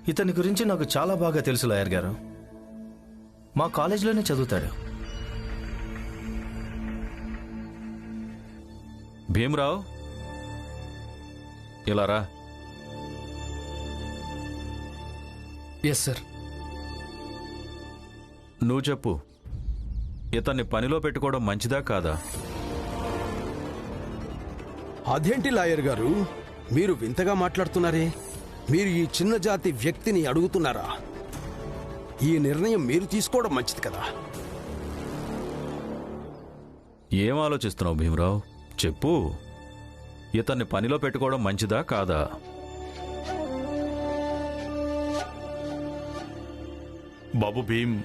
ఇతని గురించి నాకు చాలా బాగా తెలుసు లాయర్ గారు. మా కాలేజీలోనే చదువుతాడు. భీమరావు, ఇలా రా. Yes sir. నువ్వు చెప్పు, ఇతన్ని పనిలో పెట్టుకోవడం మంచిదా కాదా? అదేంటి లాయర్ గారు, మీరు వింతగా మాట్లాడుతున్నారే? మీరు ఈ చిన్న జాతి వ్యక్తిని అడుగుతున్నారా? ఈ నిర్ణయం మీరు తీసుకోవడం మంచిది కదా. ఏం ఆలోచిస్తున్నావు భీమరావు? చెప్పు, ఇతన్ని పనిలో పెట్టుకోవడం మంచిదా కాదా? బాబు భీమ్,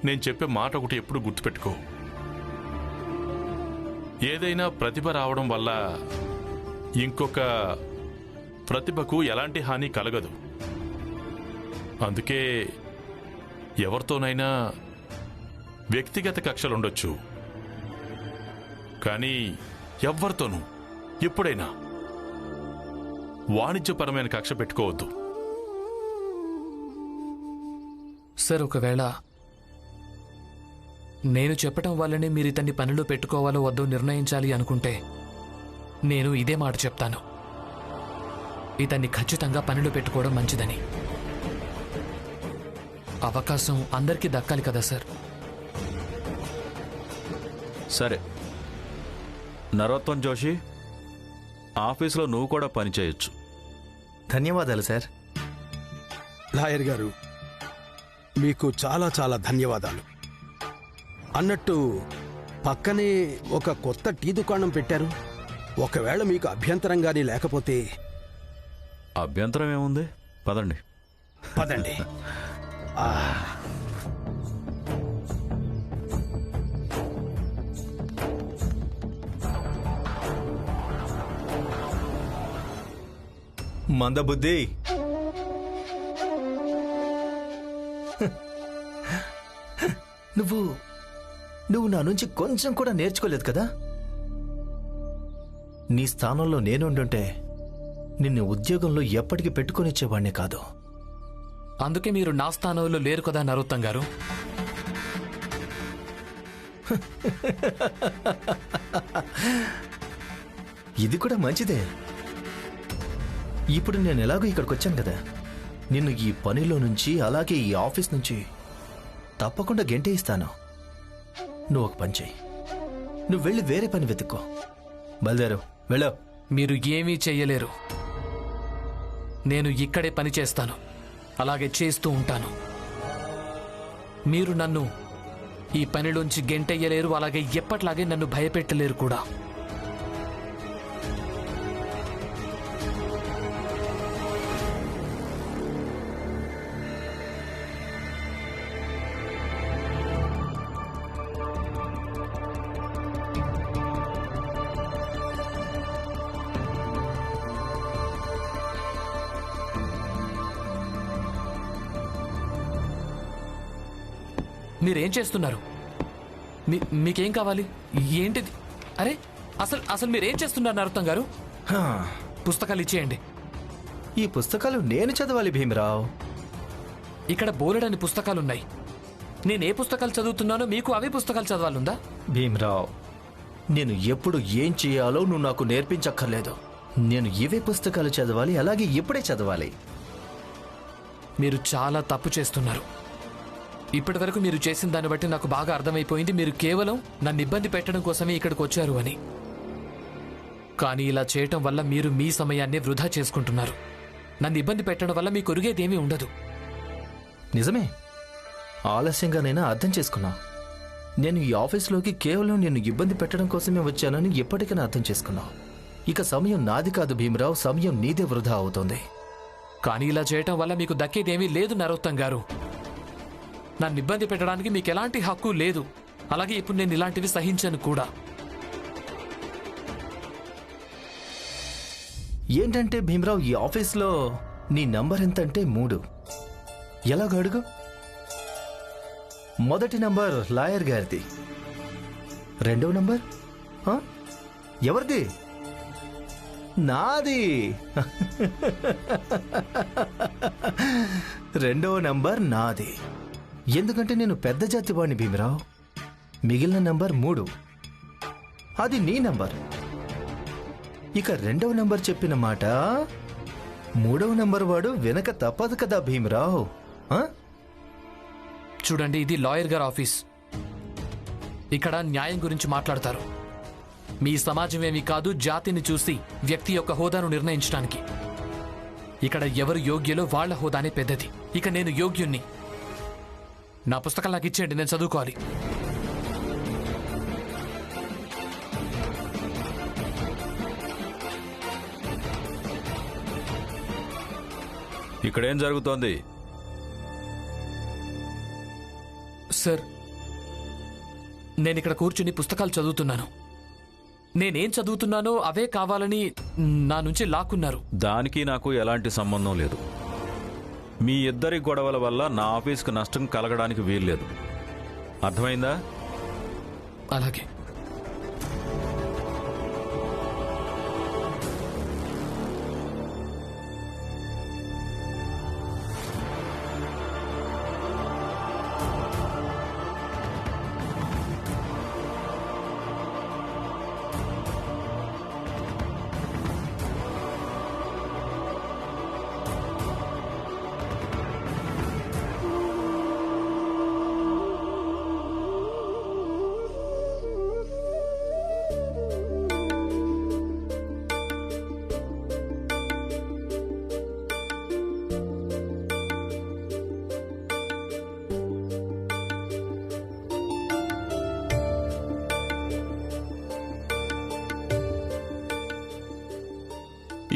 నేను చెప్పే మాట ఒకటి ఎప్పుడు గుర్తుపెట్టుకో. ఏదైనా ప్రతిభ రావడం వల్ల ఇంకొక ప్రతిభకు ఎలాంటి హాని కలగదు. అందుకే ఎవరితోనైనా వ్యక్తిగత కక్షలుండొచ్చు, కానీ ఎవ్వరితోనూ ఎప్పుడైనా వాణిజ్యపరమైన కక్ష పెట్టుకోవద్దు. సార్, ఒకవేళ నేను చెప్పటం వల్లనే మీరు ఇతన్ని పనిలో పెట్టుకోవాలో వద్దో నిర్ణయించాలి అనుకుంటే నేను ఇదే మాట చెప్తాను, ఇతన్ని ఖచ్చితంగా పనిలో పెట్టుకోవడం మంచిదని. అవకాశం అందరికీ దక్కాలి కదా సార్. సరే, నరోత్తం జోషి, ఆఫీసులో నువ్వు కూడా పనిచేయొచ్చు. ధన్యవాదాలు సార్. లాయర్ గారు, మీకు చాలా చాలా ధన్యవాదాలు. అన్నట్టు పక్కనే ఒక కొత్త టీ దుకాణం పెట్టారు. ఒకవేళ మీకు అభ్యంతరంగానే లేకపోతే అభ్యంతరం ఏముంది? పదండి. పదండి. మందబుద్ధి, నువ్వు నా నుంచి కొంచెం కూడా నేర్చుకోలేదు కదా. నీ స్థానంలో నేనుండుంటే నిన్ను ఉద్యోగంలో ఎప్పటికీ పెట్టుకొనిచ్చేవాణ్ణే కాదు. అందుకే మీరు నా స్థానంలో లేరు కదా నరోత్తం గారు. ఇది కూడా మంచిదే. ఇప్పుడు నేను ఎలాగో ఇక్కడికి వచ్చాను కదా, నిన్ను ఈ పనిలో నుంచి అలాగే ఈ ఆఫీస్ నుంచి తప్పకుండా గెంటేయిస్తాను. నువ్వు ఒక పని చెయ్యి, నువ్వు వెళ్ళి వేరే పని వెతుక్కో. బయలుదేరు, వెళ్ళో. మీరు ఏమీ చెయ్యలేరు. నేను ఇక్కడే పని చేస్తాను, అలాగే చేస్తూ ఉంటాను. మీరు నన్ను ఈ పనిలోంచి గెంటెయ్యలేరు, అలాగే ఎప్పట్లాగే నన్ను భయపెట్టలేరు కూడా. మీరేం చేస్తున్నారు? మీకేం కావాలి? ఏంటిది? అరే, అసలు మీరేం చేస్తున్నారు నరోత్తం గారు? పుస్తకాలు ఇచ్చేయండి. ఈ పుస్తకాలు నేను చదవాలి భీమరావు. ఇక్కడ బోలెడని పుస్తకాలున్నాయి. నేనే పుస్తకాలు చదువుతున్నానో మీకు అవే పుస్తకాలు చదవాలుందా? భీమరావు, నేను ఎప్పుడు ఏం చేయాలో నువ్వు నాకు నేర్పించక్కర్లేదు. నేను ఇవే పుస్తకాలు చదవాలి, అలాగే ఇప్పుడే చదవాలి. మీరు చాలా తప్పు చేస్తున్నారు. ఇప్పటి వరకు మీరు చేసిన దాన్ని బట్టి నాకు బాగా అర్థమైపోయింది, మీరు కేవలం నన్ను ఇబ్బంది పెట్టడం కోసమే ఇక్కడికి వచ్చారు అని. కానీ ఇలా చేయటం వల్ల మీరు మీ సమయాన్ని వృధా చేసుకుంటున్నారు. నన్ను ఇబ్బంది పెట్టడం వల్ల మీకు ఒరిగేదేమీ ఉండదు. నిజమే, ఆలస్యంగానైనా అర్థం చేసుకున్నా. నేను ఈ ఆఫీస్లోకి కేవలం నిన్ను ఇబ్బంది పెట్టడం కోసమే వచ్చానని ఎప్పటికైనా అర్థం చేసుకున్నా. ఇక సమయం నాది కాదు భీమరావు, సమయం నీదే వృధా అవుతోంది. కానీ ఇలా చేయటం వల్ల మీకు దక్కేదేమీ లేదు నరోత్తం గారు. నన్ను ఇబ్బంది పెట్టడానికి మీకు ఎలాంటి హక్కు లేదు. అలాగే ఇప్పుడు నేను ఇలాంటివి సహించను కూడా. ఏంటంటే భీమరావు, ఈ ఆఫీస్లో నీ నంబర్ ఎంతంటే 3. ఎలాగో అడుగు. మొదటి నంబర్ లాయర్ గారిది, రెండవ నంబర్ ఎవరిది? నాది. రెండవ నంబర్ నాది. ఎందుకంటే నేను పెద్ద జాతి వాడిని భీమరావు. మిగిలిన నంబర్ 3, అది నీ నంబర్. ఇక రెండవ నంబర్ చెప్పిన మాట మూడవ నంబర్ వాడు వెనక తప్పదు కదా భీమరావు. చూడండి, ఇది లాయర్ గారి ఆఫీస్. ఇక్కడ న్యాయం గురించి మాట్లాడతారు. మీ సమాజం ఏమీ కాదు జాతిని చూసి వ్యక్తి యొక్క హోదాను నిర్ణయించడానికి. ఇక్కడ ఎవరు యోగ్యులో వాళ్ళ హోదానే పెద్దది. ఇక నేను యోగ్యుణ్ణి. నా పుస్తకం నాకు ఇచ్చేయండి, నేను చదువుకోవాలి. ఇక్కడేం జరుగుతోంది? సార్, నేను ఇక్కడ కూర్చుని పుస్తకాలు చదువుతున్నాను. నేనేం చదువుతున్నానో అవే కావాలని నా నుంచి లాక్కున్నారు. దానికి నాకు ఎలాంటి సంబంధం లేదు. మీ ఇద్దరి గొడవల వల్ల నా ఆఫీస్కి నష్టం కలగడానికి వీల్లేదు. అర్థమైందా? అలాగే.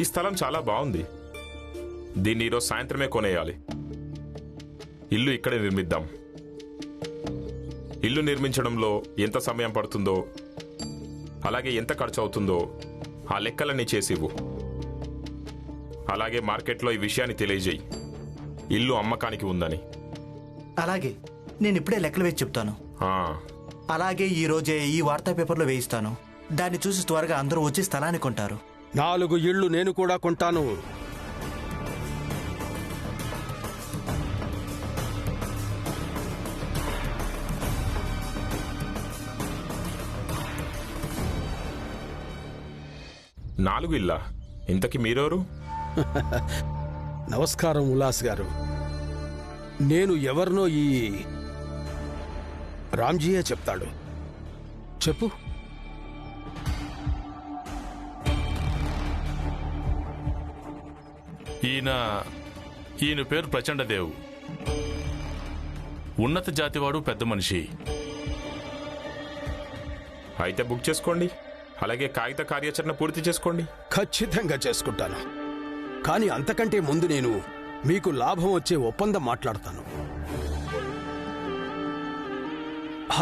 ఈ స్థలం చాలా బాగుంది. దీన్ని ఈరోజు సాయంత్రమే కొనేయాలి. ఇల్లు ఇక్కడే నిర్మిద్దాం. ఇల్లు నిర్మించడంలో ఎంత సమయం పడుతుందో, అలాగే ఎంత ఖర్చు అవుతుందో ఆ లెక్కలన్నీ చేసివ్వు. అలాగే మార్కెట్లో ఈ విషయాన్ని తెలియజేయి, ఇల్లు అమ్మకానికి ఉందని. అలాగే, నేను ఇప్పుడే లెక్కలు వేసి చెప్తాను. అలాగే ఈ రోజే ఈ వార్తా పేపర్లో వేయిస్తాను. దాన్ని చూసి త్వరగా అందరూ వచ్చి స్థలాన్ని కొంటారు. 4 ఇళ్ళు నేను కూడా కొంటాను. నాలుగు ఇల్లా? ఇంతకీ మీరెవరు? నమస్కారం ఉల్లాస్ గారు. నేను ఎవరినో ఈ రామ్జీయే చెప్తాడు. చెప్పు. ఈయన పేరు ప్రచండదేవ్. ఉన్నత జాతివాడు, పెద్ద మనిషి. అయితే బుక్ చేసుకోండి. అలాగే కాగిత కార్యాచరణ పూర్తి చేసుకోండి. ఖచ్చితంగా చేసుకుంటాను. కానీ అంతకంటే ముందు నేను మీకు లాభం వచ్చే ఒప్పందం మాట్లాడతాను.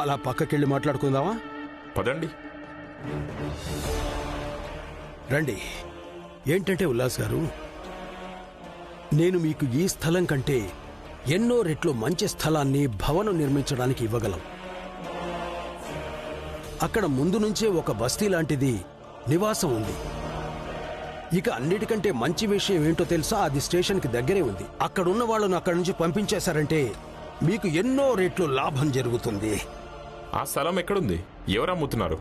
అలా పక్కకెళ్ళి మాట్లాడుకుందామా? పదండి. రండి. ఏంటంటే ఉల్లాస్ గారు, నేను మీకు ఈ స్థలం కంటే ఎన్నో రెట్లు మంచి స్థలాన్ని భవనం నిర్మించడానికి ఇవ్వగలం. అక్కడ ముందు నుంచే ఒక బస్తీ లాంటిది నివాసం ఉంది. ఇక అన్నిటికంటే మంచి విషయం ఏంటో తెలుసా? అది స్టేషన్కి దగ్గరే ఉంది. అక్కడున్న వాళ్ళను అక్కడి నుంచి పంపించేశారంటే మీకు ఎన్నో రెట్లు లాభం జరుగుతుంది. ఆ స్థలం ఎక్కడుంది? ఎవరు అమ్ముతున్నారు?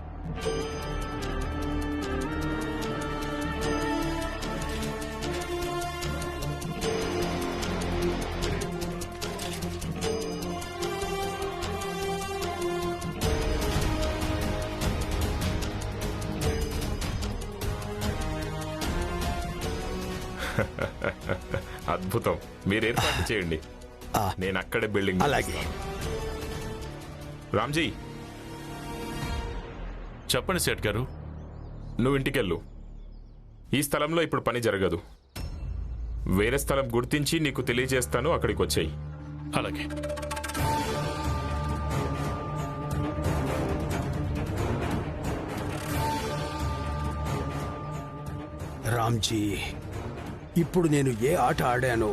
అద్భుతం. మీరు ఏర్పాటు చేయండి, నేను అక్కడే బిల్డింగ్. అలాగే. రామ్జీ, చెప్పండి సేట్ గారు. నువ్వు ఇంటికెళ్ళు. ఈ స్థలంలో ఇప్పుడు పని జరగదు. వేరే స్థలం గుర్తించి నీకు తెలియజేస్తాను, అక్కడికి వచ్చేయి. అలాగే. రామ్జీ, ఇప్పుడు నేను ఏ ఆట ఆడానో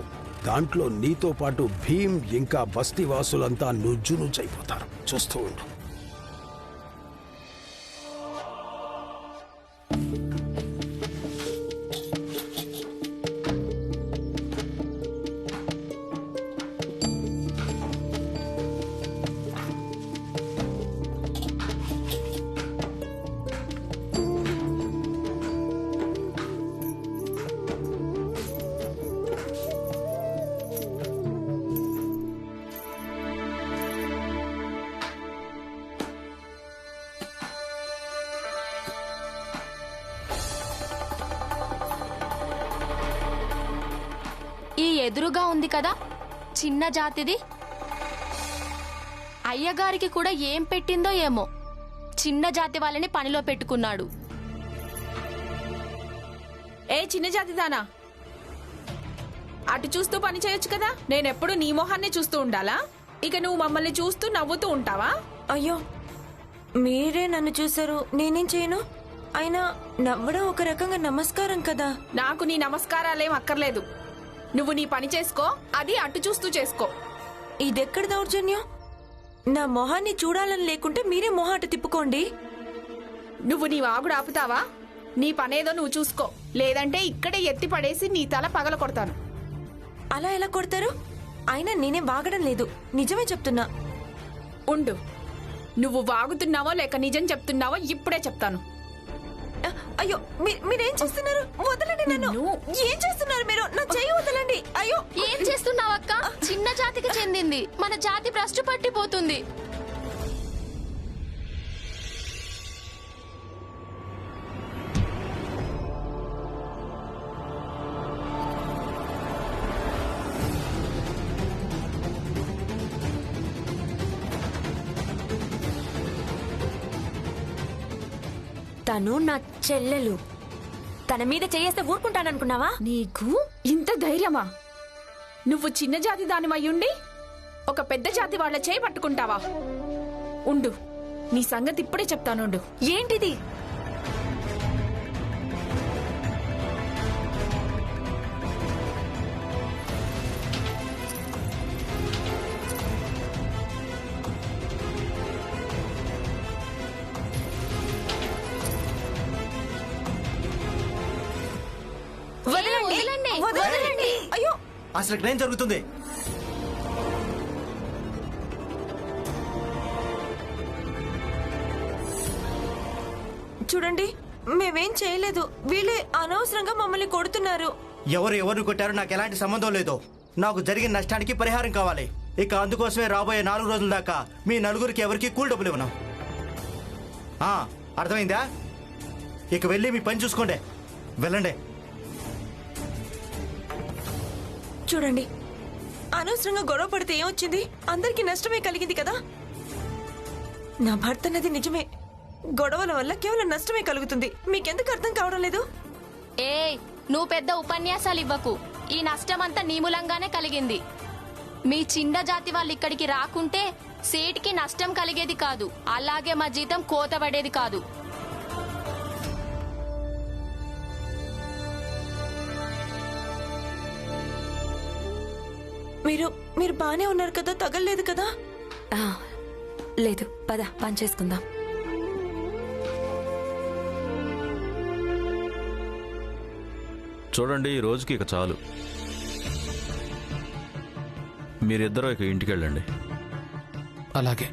దాంట్లో నీతో పాటు భీమ్ ఇంకా బస్తీవాసులంతా నుజ్జునుజ్జైపోతారు. చూస్తూ ఉండు. ఎదురుగా ఉంది కదా చిన్న జాతిది. అయ్యగారికి కూడా ఏం పెట్టిందో ఏమో, చిన్న జాతి వాళ్ళని పనిలో పెట్టుకున్నాడు. ఏ చిన్న జాతిదానా, అటు చూస్తూ పని చేయొచ్చు కదా. నేనెప్పుడు నీ మొహాన్ని చూస్తూ ఉండాలా? ఇక నువ్వు మమ్మల్ని చూస్తూ నవ్వుతూ ఉంటావా? అయ్యో, మీరే నన్ను చూశారు, నేనేం చేయను? అయినా నవ్వడం ఒక రకంగా నమస్కారం కదా. నాకు నీ నమస్కారాలేం అక్కర్లేదు. నువ్వు నీ పని చేసుకో, అది అటు చూస్తూ చేసుకో. ఇదెక్కడ దౌర్జన్యం? నా మొహాన్ని చూడాలని లేకుంటే మీరే మొహం అటు తిప్పుకోండి. నువ్వు నీ వాగుడు ఆపుతావా? నీ పనేదో నువ్వు చూసుకో, లేదంటే ఇక్కడే ఎత్తి పడేసి నీ తల పగల కొడతాను. అలా ఎలా కొడతారు? అయినా నేనే వాగడం లేదు, నిజమే చెప్తున్నా. ఉండు, నువ్వు వాగుతున్నావో లేక నిజం చెప్తున్నావో ఇప్పుడే చెప్తాను. అయ్యో, మీరేం చేస్తున్నారు? వదలండి నన్ను. ఏం చేస్తున్నారు మీరు? నా చెయ్యి వదలండి. అయ్యో, ఏం చేస్తున్నావక్క? చిన్న జాతికి చెందింది, మన జాతి భ్రష్టు పట్టిపోతుంది. తను నా చెల్లెలు, తన మీద చేయేస్తే ఊరుకుంటాననుకున్నావా? నీకు ఇంత ధైర్యమా? నువ్వు చిన్న జాతి దానివయ్యుండి ఒక పెద్ద జాతి వాళ్ళ చేయి పట్టుకుంటావా? ఉండు, నీ సంగతి ఇప్పుడే చెప్తానుండు. ఏంటిది? వదలండి, వదలండి. అయ్యో, అసలు ఇక్కడ ఏం జరుగుతుంది? చూడండి, మేమేం చేయలేదు. వీళ్ళే అనవసరంగా మమ్మల్ని కొడుతున్నారు. ఎవరు కొట్టారో నాకు ఎలాంటి సంబంధం లేదు. నాకు జరిగిన నష్టానికి పరిహారం కావాలి. ఇక అందుకోసమే రాబోయే 4 రోజుల దాకా మీ నలుగురికి ఎవరికి కూల్ డబ్బులు ఇవ్వను. అర్థమైందా? ఇక వెళ్ళి మీ పని చూసుకోండి, వెళ్ళండి. చూడండి, అనవసరంగా గొడవ పడితే ఏమొచ్చింది? అందరికీ నష్టమే కలిగింది కదా. నా భర్త అన్నది నిజమే, గొడవల వల్ల కేవలం నష్టమే కలుగుతుంది. మీకెందుకు అర్థం కావడం లేదు? ఏయ్, నువ్వు పెద్ద ఉపన్యాసాలు ఇవ్వకు. ఈ నష్టమంతా నీ మూలంగానే కలిగింది. మీ చిన్న జాతి వాళ్ళు ఇక్కడికి రాకుంటే సేటికి నష్టం కలిగేది కాదు, అలాగే మా జీతం కోతబడేది కాదు. మీరు బానే ఉన్నారు కదా? తగలలేదు కదా? లేదు, పద పని చేసుకుందాం. చూడండి, ఈ రోజుకి ఇక చాలు. మీరిద్దరూ ఇక ఇంటికి వెళ్ళండి. అలాగే.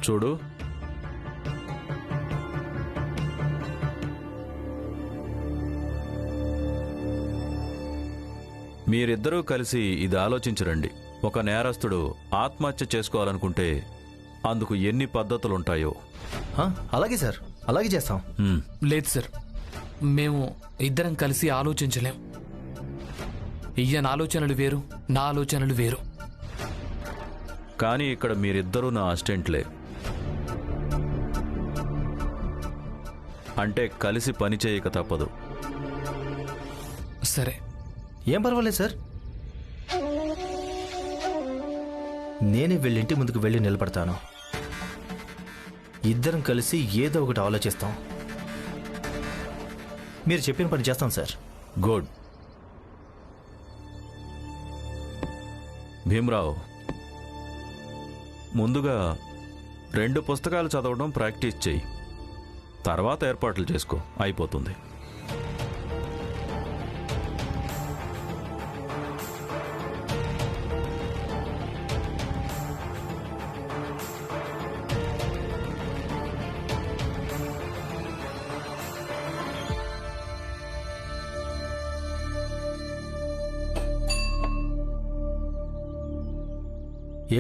చూడు, మీరిద్దరూ కలిసి ఇది ఆలోచించరండి. ఒక నేరస్తుడు ఆత్మహత్య చేసుకోవాలనుకుంటే అందుకు ఎన్ని పద్ధతులుంటాయో. అలాగే సార్, అలాగే చేస్తాం. లేదు సార్, మేము ఇద్దరం కలిసి ఆలోచించలేం. ఈయన ఆలోచనలు వేరు, నా ఆలోచనలు వేరు. కానీ ఇక్కడ మీరిద్దరూ నా అసిస్టెంట్లే, అంటే కలిసి పని చేయక తప్పదు. సరే, ఏం పర్వాలేదు సార్. నేనే వీళ్ళింటి ముందుకు వెళ్ళి నిలబడతాను. ఇద్దరం కలిసి ఏదో ఒకటి ఆలోచిస్తాం. మీరు చెప్పిన పని చేస్తాం సార్. గుడ్. భీమరావు, ముందుగా 2 పుస్తకాలు చదవడం ప్రాక్టీస్ చెయ్యి. తర్వాత ఏర్పాట్లు చేసుకో, అయిపోతుంది.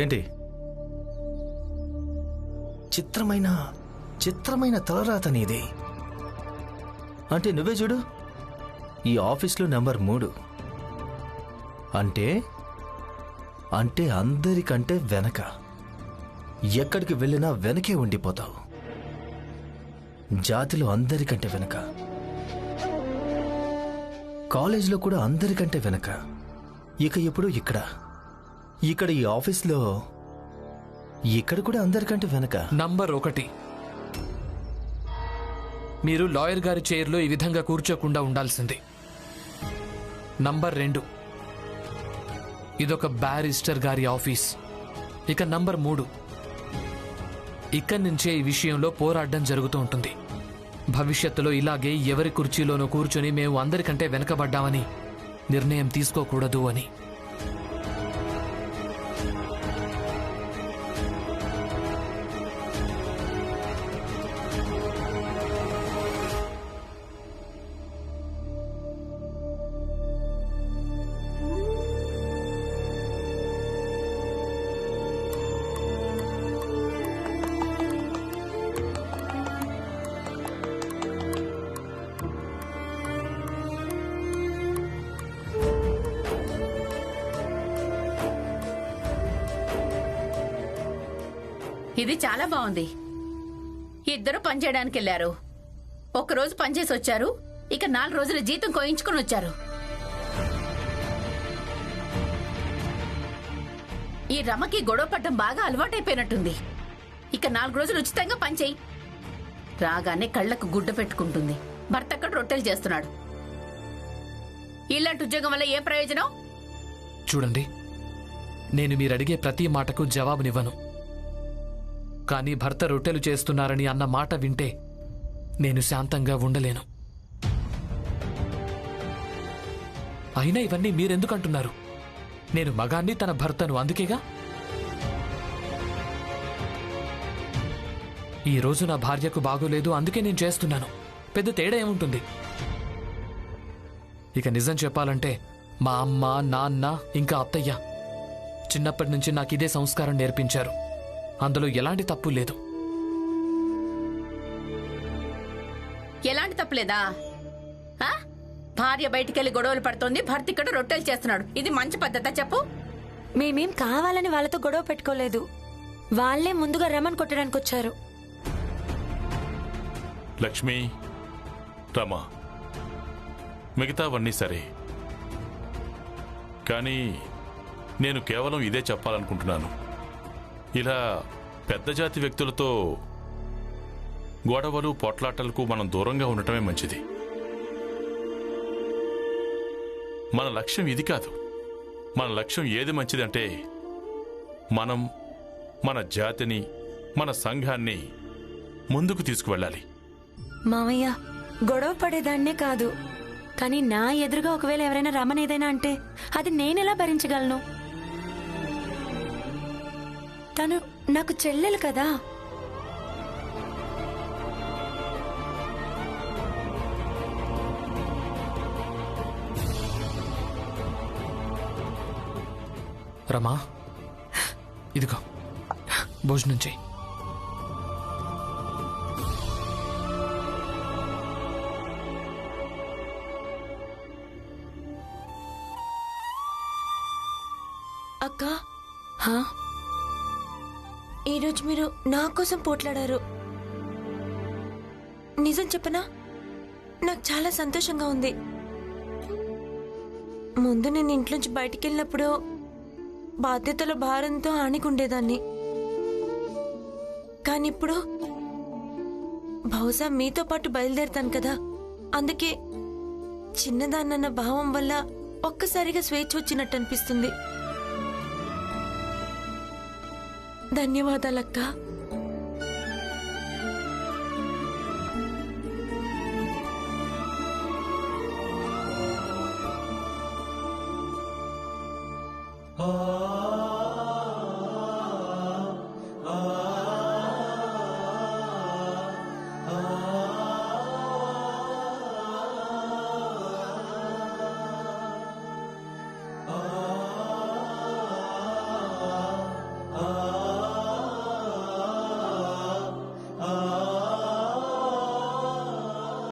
ఏంటి చిత్రమైన చిత్రమైన తలరాత నీది. అంటే నువ్వే చూడు, ఈ ఆఫీస్లో నెంబర్ 3 అంటే అంటే అందరికంటే వెనక. ఎక్కడికి వెళ్ళినా వెనకే ఉండిపోతావు. జాతిలో అందరికంటే వెనక, కాలేజీలో కూడా అందరికంటే వెనక. ఇక ఇప్పుడు ఇక్కడ ఈ ఆఫీస్లో ఇక్కడ కూడా అందరికంటే వెనక. నంబర్ 1, మీరు లాయర్ గారి చైర్లో ఈ విధంగా కూర్చోకుండా ఉండాల్సింది. నంబర్ 2, ఇదొక బ్యారిస్టర్ గారి ఆఫీస్. ఇక నంబర్ 3, ఇక్కడి నుంచే ఈ విషయంలో పోరాటం జరుగుతూ ఉంటుంది. భవిష్యత్తులో ఇలాగే ఎవరి కుర్చీలోనూ కూర్చొని మేము అందరికంటే వెనకబడ్డామని నిర్ణయం తీసుకోకూడదు అని. ఇది చాలా బాగుంది. ఇద్దరు పనిచేయడానికి వెళ్లారు. ఒకరోజు పనిచేసి వచ్చారు, ఇక 4 రోజుల జీతం కోయించుకుని వచ్చారు. ఈ రమకి గొడవ పడ్డం బాగా అలవాటైపోయినట్టుంది. ఇక 4 రోజులు ఉచితంగా పనిచేయి. రాగానే కళ్లకు గుడ్డ పెట్టుకుంటుంది. భర్త అక్కడ రొట్టెలు చేస్తున్నాడు. ఇలాంటి ఉద్యోగం వల్ల ఏ ప్రయోజనం? చూడండి, నేను మీరు అడిగే ప్రతి మాటకు జవాబునివ్వను. కానీ భర్త రొట్టెలు చేస్తున్నారని అన్న మాట వింటే నేను శాంతంగా ఉండలేను. అయినా ఇవన్నీ మీరెందుకంటున్నారు? నేను మగాన్ని, తన భర్తను, అందుకేగా. ఈ రోజు నా భార్యకు బాగోలేదు, అందుకే నేను చేస్తున్నాను. పెద్ద తేడా ఏముంటుంది? ఇక నిజం చెప్పాలంటే మా అమ్మ, నాన్న, ఇంకా అత్తయ్య చిన్నప్పటి నుంచి నాకు ఇదే సంస్కారం నేర్పించారు. అందులో ఎలాంటి తప్పు లేదు. ఎలాంటి తప్పులేదా? భార్య బయటికెళ్లి గొడవలు పడుతోంది, భర్త ఇక్కడ రొట్టెలు చేస్తున్నాడు. ఇది మంచి పద్ధత చెప్పు? మేమేం కావాలని వాళ్ళతో గొడవ పెట్టుకోలేదు. వాళ్లే ముందుగా రమన్ కొట్టడానికి వచ్చారు. లక్ష్మి, రమ, మిగతావన్నీ సరే, కానీ నేను కేవలం ఇదే చెప్పాలనుకుంటున్నాను. ఇలా పెద్ద జాతి వ్యక్తులతో గొడవలు, పోట్లాటలకు మనం దూరంగా ఉండటమే మంచిది. మన లక్ష్యం ఇది కాదు. మన లక్ష్యం ఏది మంచిదంటే మనం మన జాతిని, మన సంఘాన్ని ముందుకు తీసుకువెళ్ళాలి. మామయ్య, గొడవ పడేదాన్నే కాదు, కానీ నా ఎదురుగా ఒకవేళ ఎవరైనా రమన్ ఏదైనా అంటే అది నేనెలా భరించగలను? తను నాకు చెల్లెలు కదా. రమా, ఇదిగో భోజనం చెయ్యి. అక్క, హా? ఈరోజు మీరు నా కోసం పోట్లాడారు. నిజం చెప్పనా, నాకు చాలా సంతోషంగా ఉంది. ముందు నేను ఇంట్లోంచి బయటికి వెళ్ళినప్పుడు బాధ్యతల భారంతో ఆణిగుండేదాన్ని. కానీ ఇప్పుడు బహుశా మీతో పాటు బయలుదేరుతాను కదా, అందుకే చిన్నదాన్నన్న భావం వల్ల ఒక్కసారిగా స్వేచ్ఛ వచ్చినట్టు అనిపిస్తుంది. ధన్యవాదాలక్క.